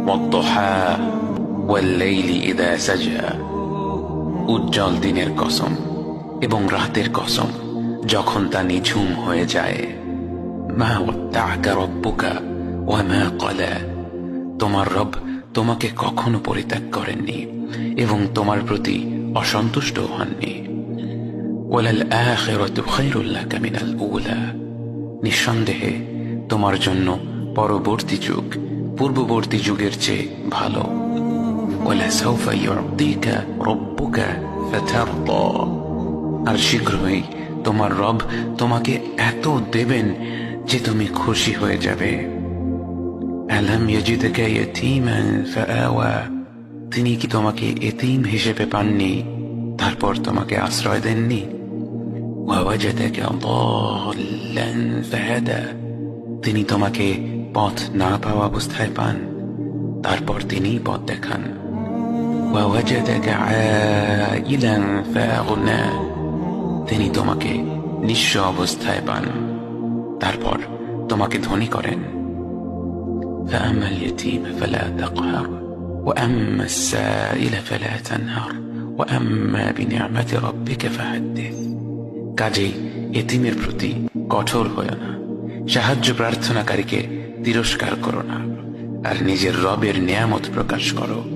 ওয়াদ-দুহা ওয়াল-লাইলি ইযা সাজা, উজ্জ্বল দিনের কসম এবং রাতের কসম যখন তা নিঝুম হয়ে যায়। মা ওয়াদ্দা'আকা রাব্বুকা ওয়া মা ক্বালা, তোমার রব তোমাকে কখনো পরিত্যাগ করেননি এবং তোমার প্রতি অসন্তুষ্ট হননি। ওয়ালাল আখিরাতু খায়রুল লাকা মিনাল উলা, নিঃসন্দেহে তোমার জন্য পরবর্তী যুগ পূর্ববর্তী যুগের চেয়ে ভালো। ওয়ালাসাউফা ইউ'তিকা রাব্বুকা ফাতারদা, আর শীঘ্রই তোমার রব তোমাকে এত দেবেন যে তুমি খুশি হয়ে যাবে। আলাম ইয়াজিদকা ইয়াতীমান ফাআওয়া, তিনি কি তোমাকে এতিম হিসেবে পাননি তারপর তোমাকে আশ্রয় দেননি? ওয়াওয়াজাদাকা দাল্লান ফাহাদা, তিনি তোমাকে পথ না পাওয়া অবস্থায় পান তারপর তিনিই পথ দেখান। ওয়াওয়াজাদাকা আইলান ফাআগনা, তিনি তোমাকে নিঃস্ব অবস্থায় পান তারপর তোমাকে ধনী করেন। فأما اليتيم فلا تقهر وأما السائل فلا تنهر وأما بنعمة ربك فحدث, কাজেই এতিমের প্রতি কঠোর হয়ো না, সাহায্য প্রার্থনাকারীকে তিরস্কার করো না, আর নিজের রবের নিয়ামত প্রকাশ করো।